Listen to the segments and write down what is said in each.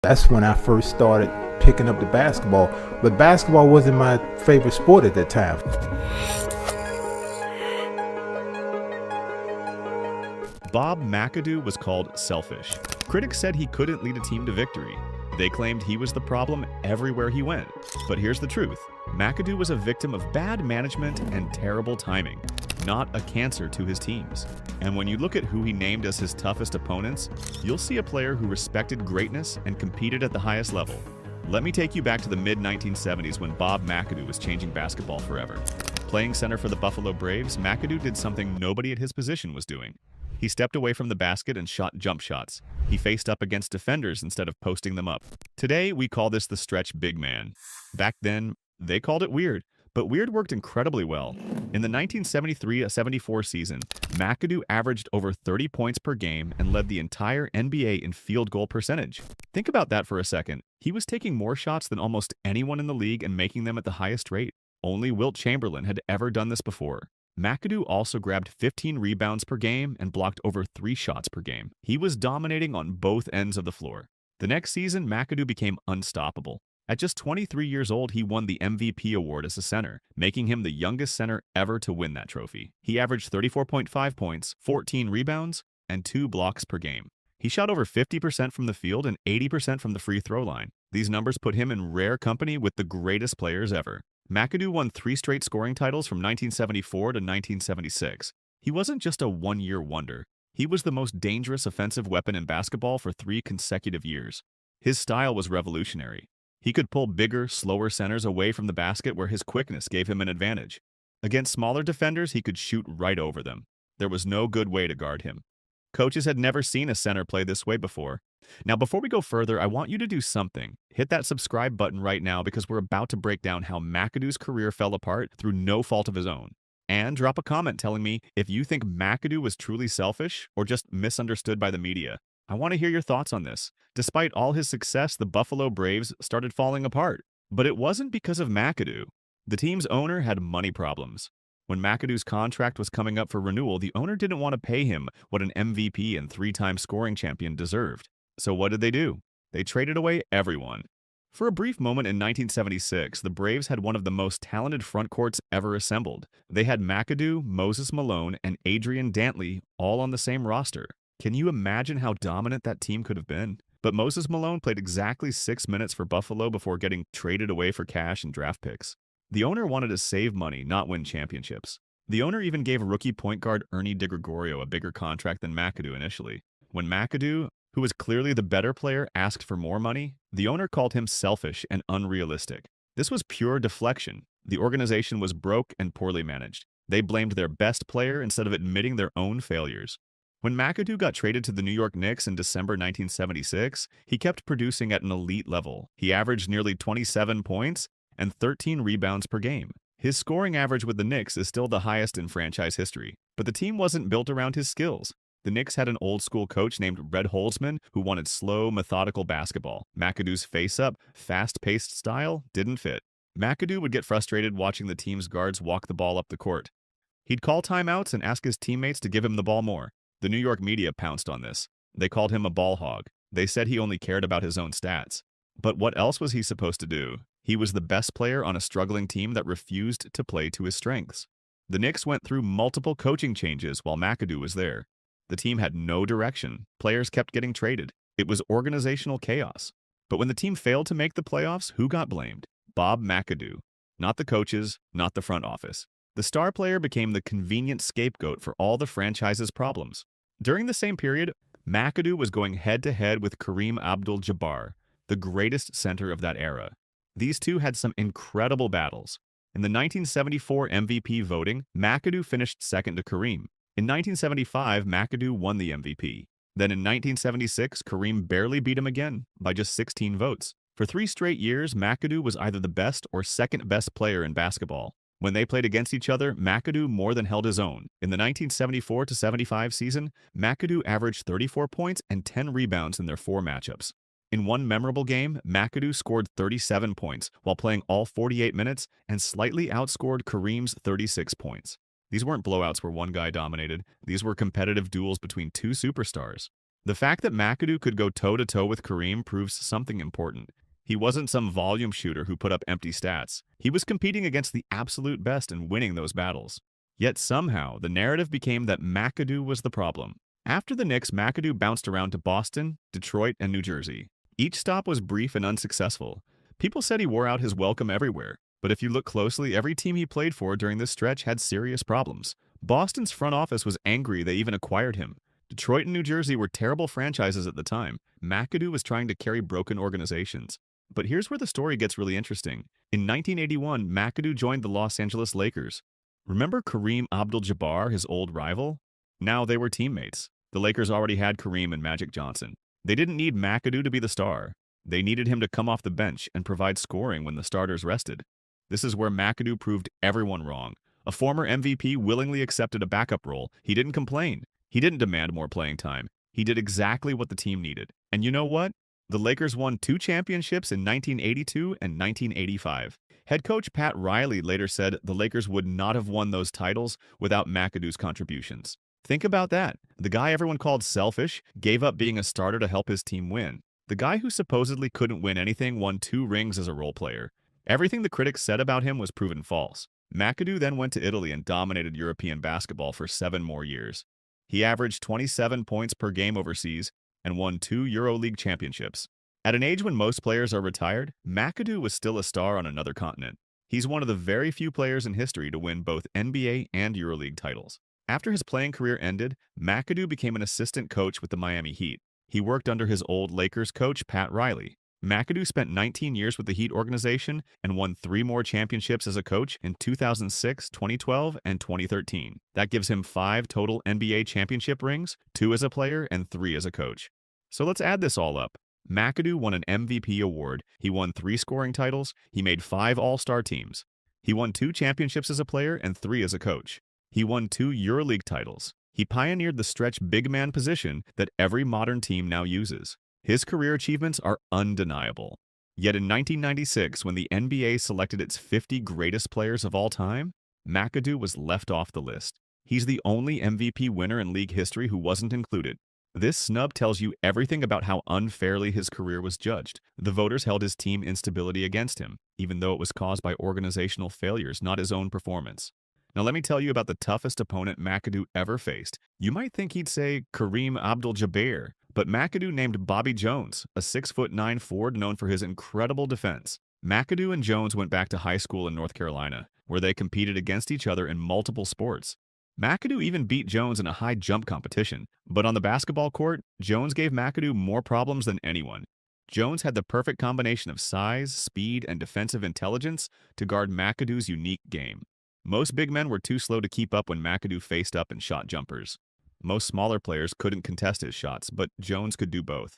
That's when I first started picking up the basketball, but basketball wasn't my favorite sport at that time. Bob McAdoo was called selfish. Critics said he couldn't lead a team to victory. They claimed he was the problem everywhere he went. But here's the truth. McAdoo was a victim of bad management and terrible timing, not a cancer to his teams. And when you look at who he named as his toughest opponents, you'll see a player who respected greatness and competed at the highest level. Let me take you back to the mid-1970s when Bob McAdoo was changing basketball forever. Playing center for the Buffalo Braves, McAdoo did something nobody at his position was doing. He stepped away from the basket and shot jump shots. He faced up against defenders instead of posting them up. Today, we call this the stretch big man. Back then, they called it weird, but weird worked incredibly well. In the 1973-74 season, McAdoo averaged over 30 points per game and led the entire NBA in field goal percentage. Think about that for a second. He was taking more shots than almost anyone in the league and making them at the highest rate. Only Wilt Chamberlain had ever done this before. McAdoo also grabbed 15 rebounds per game and blocked over 3 shots per game. He was dominating on both ends of the floor. The next season, McAdoo became unstoppable. At just 23 years old, he won the MVP award as a center, making him the youngest center ever to win that trophy. He averaged 34.5 points, 14 rebounds, and 2 blocks per game. He shot over 50% from the field and 80% from the free throw line. These numbers put him in rare company with the greatest players ever. McAdoo won 3 straight scoring titles from 1974 to 1976. He wasn't just a one-year wonder. He was the most dangerous offensive weapon in basketball for 3 consecutive years. His style was revolutionary. He could pull bigger, slower centers away from the basket where his quickness gave him an advantage. Against smaller defenders, he could shoot right over them. There was no good way to guard him. Coaches had never seen a center play this way before. Now, before we go further, I want you to do something. Hit that subscribe button right now because we're about to break down how McAdoo's career fell apart through no fault of his own. And drop a comment telling me if you think McAdoo was truly selfish or just misunderstood by the media. I want to hear your thoughts on this. Despite all his success, the Buffalo Braves started falling apart. But it wasn't because of McAdoo. The team's owner had money problems. When McAdoo's contract was coming up for renewal, the owner didn't want to pay him what an MVP and 3-time scoring champion deserved. So what did they do? They traded away everyone. For a brief moment in 1976, the Braves had one of the most talented front courts ever assembled. They had McAdoo, Moses Malone, and Adrian Dantley all on the same roster. Can you imagine how dominant that team could have been? But Moses Malone played exactly 6 minutes for Buffalo before getting traded away for cash and draft picks. The owner wanted to save money, not win championships. The owner even gave rookie point guard Ernie DiGregorio a bigger contract than McAdoo initially. When McAdoo, who was clearly the better player, asked for more money, the owner called him selfish and unrealistic. This was pure deflection. The organization was broke and poorly managed. They blamed their best player instead of admitting their own failures. When McAdoo got traded to the New York Knicks in December 1976, he kept producing at an elite level. He averaged nearly 27 points and 13 rebounds per game. His scoring average with the Knicks is still the highest in franchise history, but the team wasn't built around his skills. The Knicks had an old-school coach named Red Holzman who wanted slow, methodical basketball. McAdoo's face-up, fast-paced style didn't fit. McAdoo would get frustrated watching the team's guards walk the ball up the court. He'd call timeouts and ask his teammates to give him the ball more. The New York media pounced on this. They called him a ball hog. They said he only cared about his own stats. But what else was he supposed to do? He was the best player on a struggling team that refused to play to his strengths. The Knicks went through multiple coaching changes while McAdoo was there. The team had no direction. Players kept getting traded. It was organizational chaos. But when the team failed to make the playoffs, who got blamed? Bob McAdoo. Not the coaches, not the front office. The star player became the convenient scapegoat for all the franchise's problems. During the same period, McAdoo was going head-to-head with Kareem Abdul-Jabbar, the greatest center of that era. These two had some incredible battles. In the 1974 MVP voting, McAdoo finished second to Kareem. In 1975, McAdoo won the MVP. Then in 1976, Kareem barely beat him again by just 16 votes. For 3 straight years, McAdoo was either the best or second best player in basketball. When they played against each other, McAdoo more than held his own. In the 1974-75 season, McAdoo averaged 34 points and 10 rebounds in their 4 matchups. In one memorable game, McAdoo scored 37 points while playing all 48 minutes and slightly outscored Kareem's 36 points. These weren't blowouts where one guy dominated. These were competitive duels between 2 superstars. The fact that McAdoo could go toe-to-toe with Kareem proves something important. He wasn't some volume shooter who put up empty stats. He was competing against the absolute best and winning those battles. Yet somehow, the narrative became that McAdoo was the problem. After the Knicks, McAdoo bounced around to Boston, Detroit, and New Jersey. Each stop was brief and unsuccessful. People said he wore out his welcome everywhere, but if you look closely, every team he played for during this stretch had serious problems. Boston's front office was angry they even acquired him. Detroit and New Jersey were terrible franchises at the time. McAdoo was trying to carry broken organizations. But here's where the story gets really interesting. In 1981, McAdoo joined the Los Angeles Lakers. Remember Kareem Abdul-Jabbar, his old rival? Now they were teammates. The Lakers already had Kareem and Magic Johnson. They didn't need McAdoo to be the star. They needed him to come off the bench and provide scoring when the starters rested. This is where McAdoo proved everyone wrong. A former MVP willingly accepted a backup role. He didn't complain. He didn't demand more playing time. He did exactly what the team needed. And you know what? The Lakers won 2 championships in 1982 and 1985. Head coach Pat Riley later said the Lakers would not have won those titles without McAdoo's contributions. Think about that. The guy everyone called selfish gave up being a starter to help his team win. The guy who supposedly couldn't win anything won 2 rings as a role player. Everything the critics said about him was proven false. McAdoo then went to Italy and dominated European basketball for 7 more years. He averaged 27 points per game overseas and won 2 EuroLeague championships. At an age when most players are retired, McAdoo was still a star on another continent. He's one of the very few players in history to win both NBA and EuroLeague titles. After his playing career ended, McAdoo became an assistant coach with the Miami Heat. He worked under his old Lakers coach, Pat Riley. McAdoo spent 19 years with the Heat organization and won 3 more championships as a coach in 2006, 2012, and 2013. That gives him 5 total NBA championship rings, 2 as a player and 3 as a coach. So let's add this all up. McAdoo won an MVP award, he won 3 scoring titles, he made 5 All-Star teams. He won 2 championships as a player and 3 as a coach. He won 2 EuroLeague titles. He pioneered the stretch big man position that every modern team now uses. His career achievements are undeniable. Yet in 1996, when the NBA selected its 50 greatest players of all time, McAdoo was left off the list. He's the only MVP winner in league history who wasn't included. This snub tells you everything about how unfairly his career was judged. The voters held his team instability against him, even though it was caused by organizational failures, not his own performance. Now let me tell you about the toughest opponent McAdoo ever faced. You might think he'd say Kareem Abdul-Jabbar, but McAdoo named Bobby Jones, a 6'9" forward known for his incredible defense. McAdoo and Jones went back to high school in North Carolina, where they competed against each other in multiple sports. McAdoo even beat Jones in a high jump competition, but on the basketball court, Jones gave McAdoo more problems than anyone. Jones had the perfect combination of size, speed, and defensive intelligence to guard McAdoo's unique game. Most big men were too slow to keep up when McAdoo faced up and shot jumpers. Most smaller players couldn't contest his shots, but Jones could do both.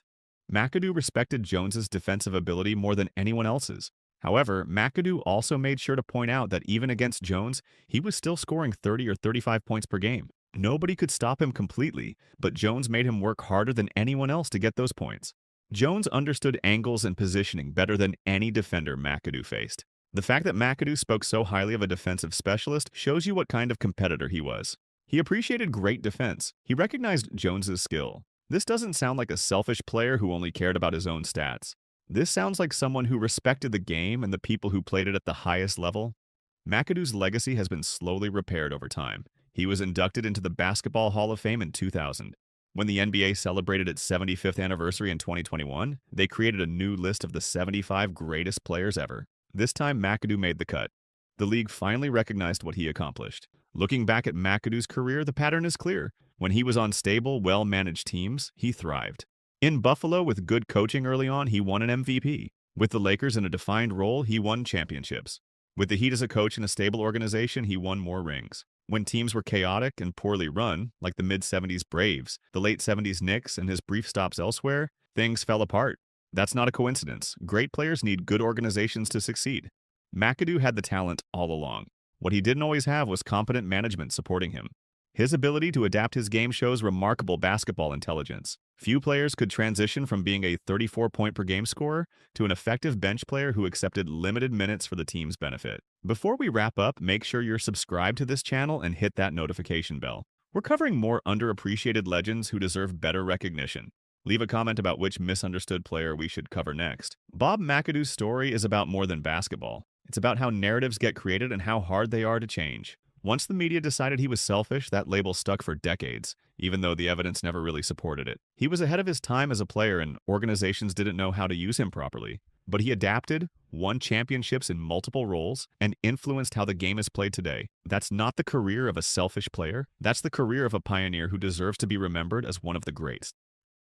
McAdoo respected Jones's defensive ability more than anyone else's. However, McAdoo also made sure to point out that even against Jones, he was still scoring 30 or 35 points per game. Nobody could stop him completely, but Jones made him work harder than anyone else to get those points. Jones understood angles and positioning better than any defender McAdoo faced. The fact that McAdoo spoke so highly of a defensive specialist shows you what kind of competitor he was. He appreciated great defense. He recognized Jones's skill. This doesn't sound like a selfish player who only cared about his own stats. This sounds like someone who respected the game and the people who played it at the highest level. McAdoo's legacy has been slowly repaired over time. He was inducted into the Basketball Hall of Fame in 2000. When the NBA celebrated its 75th anniversary in 2021, they created a new list of the 75 greatest players ever. This time, McAdoo made the cut. The league finally recognized what he accomplished. Looking back at McAdoo's career, the pattern is clear. When he was on stable, well-managed teams, he thrived. In Buffalo, with good coaching early on, he won an MVP. With the Lakers in a defined role, he won championships. With the Heat as a coach in a stable organization, he won more rings. When teams were chaotic and poorly run, like the mid-70s Braves, the late 70s Knicks, and his brief stops elsewhere, things fell apart. That's not a coincidence. Great players need good organizations to succeed. McAdoo had the talent all along. What he didn't always have was competent management supporting him. His ability to adapt his game shows remarkable basketball intelligence. Few players could transition from being a 34-point-per-game scorer to an effective bench player who accepted limited minutes for the team's benefit. Before we wrap up, make sure you're subscribed to this channel and hit that notification bell. We're covering more underappreciated legends who deserve better recognition. Leave a comment about which misunderstood player we should cover next. Bob McAdoo's story is about more than basketball. It's about how narratives get created and how hard they are to change. Once the media decided he was selfish, that label stuck for decades, even though the evidence never really supported it. He was ahead of his time as a player and organizations didn't know how to use him properly. But he adapted, won championships in multiple roles, and influenced how the game is played today. That's not the career of a selfish player. That's the career of a pioneer who deserves to be remembered as one of the greats.